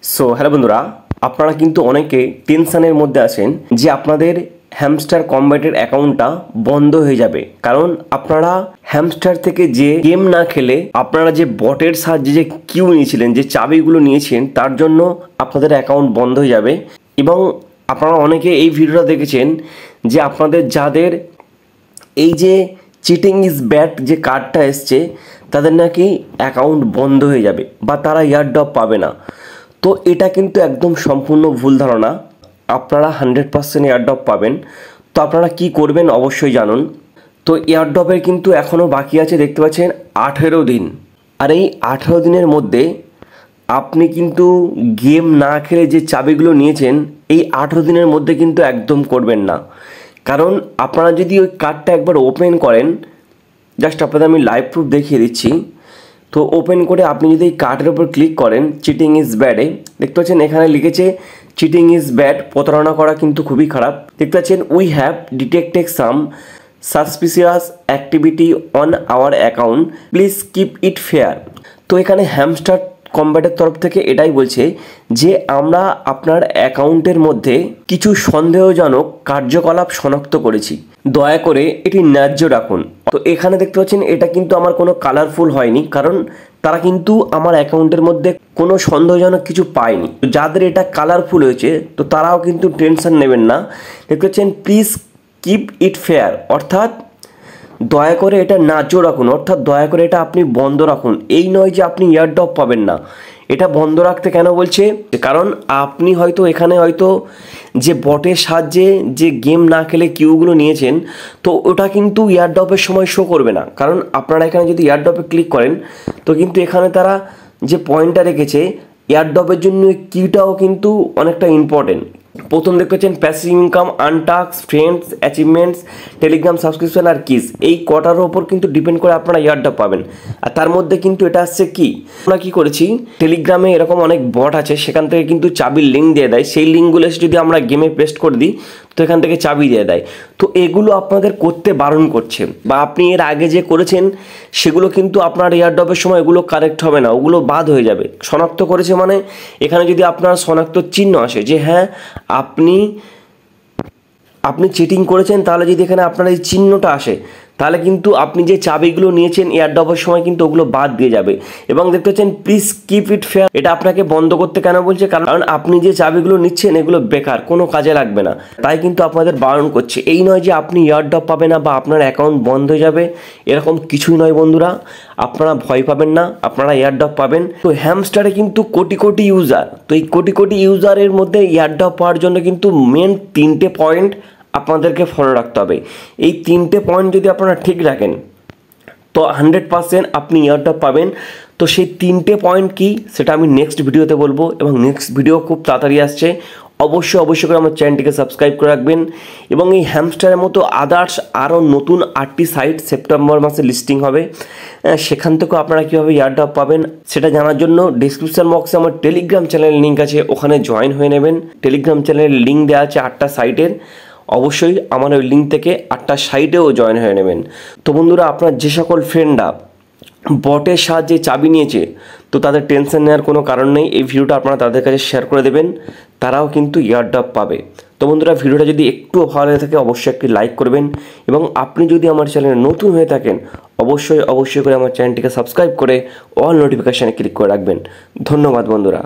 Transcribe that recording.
So hello বন্ধুরা, আপনারা কিন্তু অনেকে টেনশনের মধ্যে আছেন যে আপনাদের হ্যামস্টার কম্ব্যাটের অ্যাকাউন্টটা বন্ধ হয়ে যাবে, কারণ আপনারা হ্যামস্টার থেকে যে গেম না খেলে আপনারা যে বটের সাহায্যে যে কিউ নিয়েছিলেন, যে চাবিগুলো নিয়েছেন, তার জন্য আপনাদের অ্যাকাউন্ট বন্ধ হয়ে যাবে। এবং আপনারা অনেকে এই ভিডিওটা দেখেছেন যে আপনাদের যাদের এই যে চিটিং ইজ ব্যাড যে কার্ডটা এসছে, তাদের নাকি অ্যাকাউন্ট বন্ধ হয়ে যাবে বা তারা এয়ারড্রপ পাবে না। তো এটা কিন্তু একদম সম্পূর্ণ ভুল ধারণা। আপনারা 100% এয়ারড্রপ পাবেন। তো আপনারা কি করবেন অবশ্যই জানুন। তো এয়ারড্রপের কিন্তু এখনও বাকি আছে, দেখতে পাচ্ছেন 18 দিন। আর এই 18 দিনের মধ্যে আপনি কিন্তু গেম না খেলে যে চাবিগুলো নিয়েছেন, এই 18 দিনের মধ্যে কিন্তু একদম করবেন না। কারণ আপনারা যদি ওই কার্ডটা একবার ওপেন করেন, জাস্ট আপনাদের আমি লাইভ প্রুফ দেখিয়ে দিচ্ছি। তো ওপেন করে আপনি যদি এই কার্ডের উপর ক্লিক করেন চিটিং ইজ ব্যাডে, দেখতে পাচ্ছেন এখানে লিখেছে চিটিং ইজ ব্যাড, প্রতারণা করা কিন্তু খুবই খারাপ। দেখতে পাচ্ছেন we have detected some suspicious activity on our account, please keep it fair. তো এখানে হ্যামস্টার কম্ব্যাটের তরফ থেকে এটাই বলছে যে আমরা আপনার অ্যাকাউন্টের মধ্যে কিছু সন্দেহজনক কার্যকলাপ শনাক্ত করেছি, দয়া করে এটি ন্যায্য রাখুন। তো এখানে দেখতে পাচ্ছেন এটা কিন্তু আমার কোনো কালারফুল হয়নি, কারণ তারা কিন্তু আমার অ্যাকাউন্টের মধ্যে কোনো সন্দেহজনক কিছু পায়নি। তো যাদের এটা কালারফুল হয়েছে তো তারাও কিন্তু টেনশন নেবেন না। দেখতে পাচ্ছেন প্লিজ কিপ ইট ফেয়ার, অর্থাৎ দয়া করে এটা ন্যায্য রাখুন, অর্থাৎ দয়া করে এটা আপনি বন্ধ রাখুন। এই নয় যে আপনি এয়ারড্রপ পাবেন না। এটা বন্ধ রাখতে কেন বলছে? কারণ আপনি হয়তো এখানে যে বটের সাহায্যে যে গেম না খেলে কিউগুলো নিয়েছেন, তো ওটা কিন্তু এয়ারড্রপের সময় শো করবে না। কারণ আপনারা এখানে যদি এয়ারড্রপে ক্লিক করেন, তো কিন্তু এখানে তারা যে পয়েন্টটা রেখেছে এয়ারড্রপের জন্য কিউটাও কিন্তু অনেকটা ইম্পর্টেন্ট। প্রথম দেখতে পাচ্ছেন প্যাসিভ ইনকাম, আনটাস্ক, ফ্রেন্ডস, অ্যাচিভমেন্টস, টেলিগ্রাম সাবস্ক্রিপশন আর কিস, এই কটার ওপর কিন্তু ডিপেন্ড করে আপনারা এয়ারড্রপ পাবেন। আর তার মধ্যে কিন্তু এটা আসছে কি, আমরা কি করেছি, টেলিগ্রামে এরকম অনেক বট আছে, সেখান থেকে কিন্তু চাবির লিঙ্ক দিয়ে দেয়। সেই লিঙ্কগুলো যদি আমরা গেমে পেস্ট করে দিই, তো এখান থেকে চাবি দিয়ে দেয়। তো এগুলো আপনাদের করতে বারণ করছে, বা আপনি এর আগে যে করেছেন সেগুলো কিন্তু আপনার এয়ারড্রপের সময় এগুলো কারেক্ট হবে না, ওগুলো বাদ হয়ে যাবে। শনাক্ত করেছে মানে এখানে যদি আপনার শনাক্ত চিহ্ন আসে যে হ্যাঁ আপনি চিটিং করেছেন, তাহলে যদি এখানে আপনার এই চিহ্নটা আসে, তাহলে কিন্তু আপনি যে চাবিগুলো নিয়েছেন এয়ারড্রপের সময় কিন্তু ওগুলো বাদ দিয়ে যাবে। এবং দেখতে পাচ্ছেন প্লিজ কিপ ইট ফেয়ার, এটা আপনাকে বন্ধ করতে কেন বলছে? কারণ আপনি যে চাবিগুলো নিচ্ছেন এগুলো বেকার, কোনো কাজে লাগবে না, তাই কিন্তু আপনাদের বারণ করছে। এই নয় যে আপনি এয়ারড্রপ পাবেন না বা আপনার অ্যাকাউন্ট বন্ধ হয়ে যাবে, এরকম কিছুই নয় বন্ধুরা। আপনারা ভয় পাবেন না, আপনারা এয়ারড্রপ পাবেন। তো হ্যামস্টারে কিন্তু কোটি কোটি ইউজার, তো এই কোটি কোটি ইউজারের মধ্যে এয়ারড্রপ পাওয়ার জন্য কিন্তু মেন 3টে পয়েন্ট আপনাদেরকে ফলো রাখতে হবে। এই 3টে পয়েন্ট যদি আপনারা ঠিক রাখেন, তো 100% আপনি এয়ারড্রপ পাবেন। তো সেই 3টে পয়েন্ট কি, সেটা আমি নেক্সট ভিডিওতে বলবো, এবং নেক্সট ভিডিও খুব তাড়াতাড়ি আসছে। অবশ্যই করে আমার চ্যানেলটিকে সাবস্ক্রাইব করে রাখবেন। এবং এই হ্যামস্টারের মতো আদার্স আরও নতুন 8টি সাইট সেপ্টেম্বর মাসে লিস্টিং হবে, সেখান থেকেও আপনারা কীভাবে এয়ারড্রপ পাবেন সেটা জানার জন্য ডিসক্রিপশন বক্সে আমার টেলিগ্রাম চ্যানেলের লিঙ্ক আছে, ওখানে জয়েন হয়ে নেবেন। টেলিগ্রাম চ্যানেলের লিঙ্ক দেওয়া আছে 8টা সাইটের, অবশ্যই আমার ওই লিঙ্ক থেকে 8টা সাইটেও জয়েন হয়ে নেবেন। তো বন্ধুরা, আপনার যে সকল ফ্রেন্ডরা বটের সাহায্যে চাবি নিয়েছে, তো তাদের টেনশন নেওয়ার কোনো কারণ নেই। এই ভিডিওটা আপনারা তাদের কাছে শেয়ার করে দেবেন, তারাও কিন্তু এয়ারড্রপ পাবে। তো বন্ধুরা, ভিডিওটা যদি একটুও ভালো লেগে থাকে অবশ্যই একটি লাইক করবেন, এবং আপনি যদি আমার চ্যানেলে নতুন হয়ে থাকেন অবশ্যই করে আমার চ্যানেলটিকে সাবস্ক্রাইব করে অল নোটিফিকেশানে ক্লিক করে রাখবেন। ধন্যবাদ বন্ধুরা।